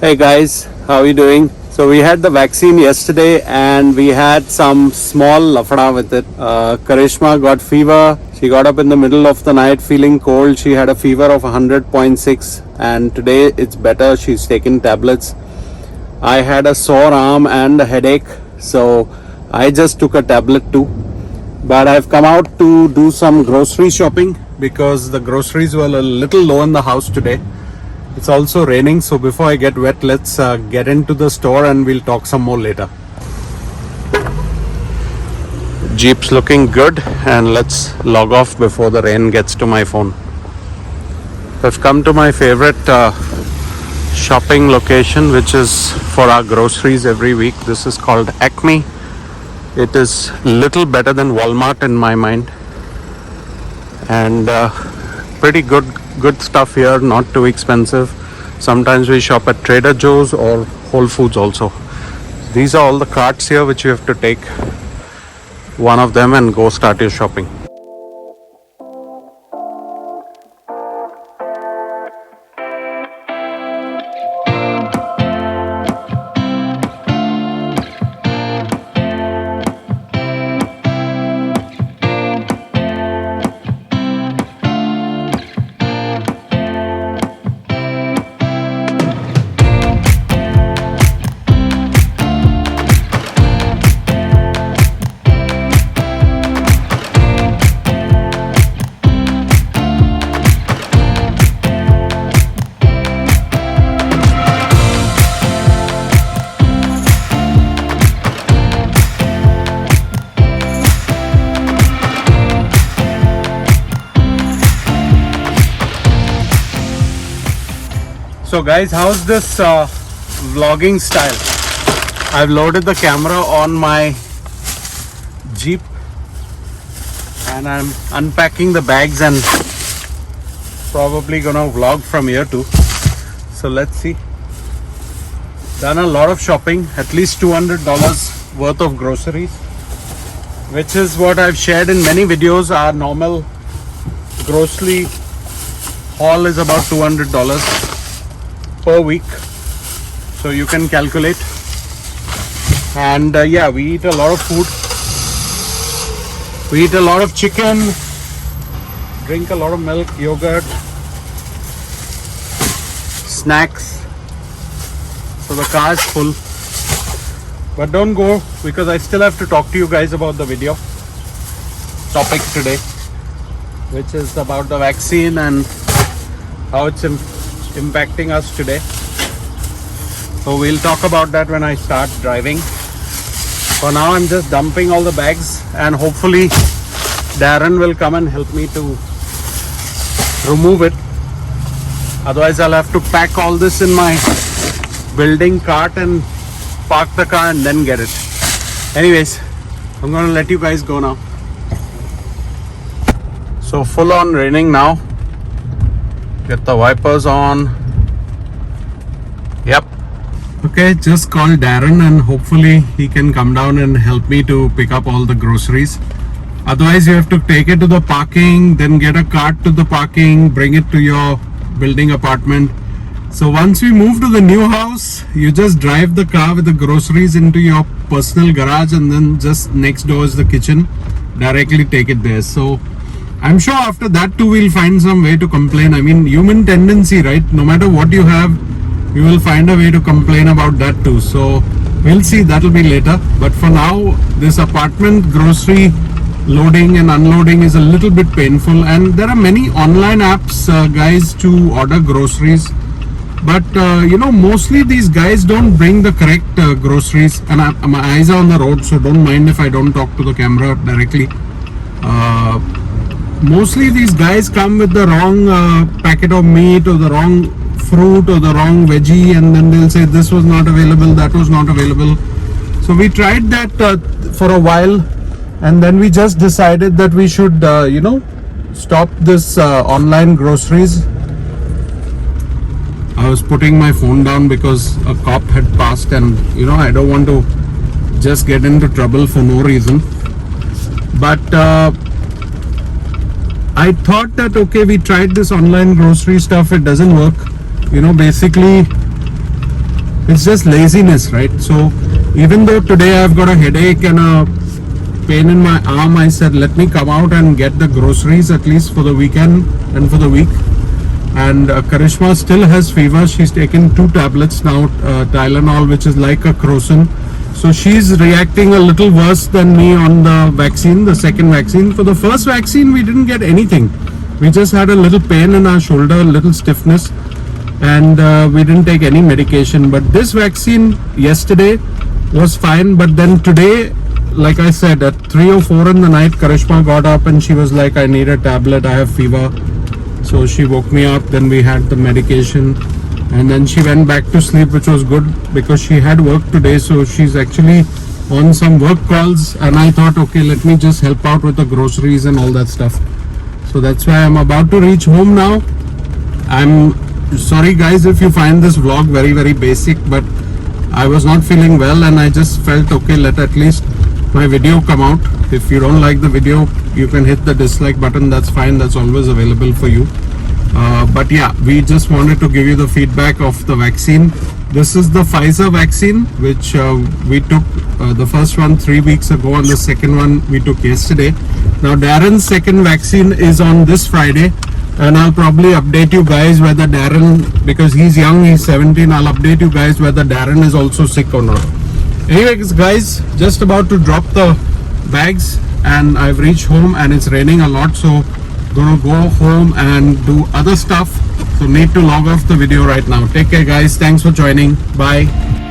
Hey guys, how are you doing? So we had the vaccine yesterday and we had some small lafada with it. Karishma got fever. She got up in the middle of the night feeling cold. She had a fever of 100.6 and today it's better. She's taken tablets. I had a sore arm and a headache, so I just took a tablet too. But I've come out to do some grocery shopping because the groceries were a little low in the house today. It's also raining, so before I get wet, let's get into the store and we'll talk some more later. Jeep's looking good, and let's log off before the rain gets to my phone. I've come to my favorite shopping location, which is for our groceries every week. This is called Acme. It is little better than Walmart in my mind, and pretty good stuff here, not too expensive. Sometimes we shop at Trader Joe's or Whole Foods also. These are all the carts here which you have to take one of them and go start your shopping. So guys, how's this vlogging style? I've loaded the camera on my Jeep and I'm unpacking the bags and probably gonna vlog from here too. So let's see. Done a lot of shopping, at least $200 worth of groceries, which is what I've shared in many videos. Our normal grocery haul is about $200 per week, so you can calculate. And yeah, we eat a lot of food. We eat a lot of chicken, drink a lot of milk, yogurt, snacks, so the car is full. But don't go, because I still have to talk to you guys about the video topic today, which is about the vaccine and how it's impacting us today. So we'll talk about that when I start driving. For now, I'm just dumping all the bags and hopefully Darren will come and help me to remove it. Otherwise, I'll have to pack all this in my building cart and park the car and then get it. Anyways, I'm gonna let you guys go now. So full on raining now. Get the wipers on. Yep. Okay, just call Darren and hopefully he can come down and help me to pick up all the groceries. Otherwise, you have to take it to the parking, then get a cart to the parking, bring it to your building apartment. So once we move to the new house, you just drive the car with the groceries into your personal garage, and then just next door is the kitchen. Directly take it there. So I'm sure after that too we'll find some way to complain. I mean, human tendency, right? No matter what you have, you will find a way to complain about that too. So we'll see, that'll be later. But for now, this apartment grocery loading and unloading is a little bit painful. And there are many online apps, guys, to order groceries. But mostly these guys don't bring the correct groceries. And my eyes are on the road, so don't mind if I don't talk to the camera directly. Mostly these guys come with the wrong packet of meat or the wrong fruit or the wrong veggie, and then they'll say this was not available, that was not available. So we tried that for a while, and then we just decided that we should stop this online groceries. I was putting my phone down because a cop had passed, and I don't want to just get into trouble for no reason. But I thought that okay, we tried this online grocery stuff, it doesn't work. Basically It's just laziness, right? So even though today I've got a headache and a pain in my arm, I said let me come out and get the groceries at least for the weekend and for the week. And Karishma still has fever. She's taken 2 tablets now, Tylenol, which is like a Crocin. So she's reacting a little worse than me on the vaccine, the second vaccine. For the first vaccine, we didn't get anything. We just had a little pain in our shoulder, a little stiffness, and we didn't take any medication. But this vaccine yesterday was fine. But then today, like I said, at 3 or 4 in the night, Karishma got up and she was like, I need a tablet, I have fever. So she woke me up, then we had the medication, and then she went back to sleep, which was good because she had work today. So she's actually on some work calls, and I thought, okay, let me just help out with the groceries and all that stuff. So that's why I'm about to reach home now. I'm sorry guys if you find this vlog very basic, but I was not feeling well and I just felt okay, let at least my video come out. If you don't like the video, you can hit the dislike button, that's fine, that's always available for you. But yeah, we just wanted to give you the feedback of the vaccine. This is the Pfizer vaccine, which we took the first one 3 weeks ago, and the second one we took yesterday. Now Darren's second vaccine is on this Friday, and I'll probably update you guys whether Darren, because he's young, he's 17, I'll update you guys whether Darren is also sick or not. Anyways guys, just about to drop the bags and I've reached home and it's raining a lot, so gonna go home and do other stuff. So need to log off the video right now. Take care guys, thanks for joining, bye.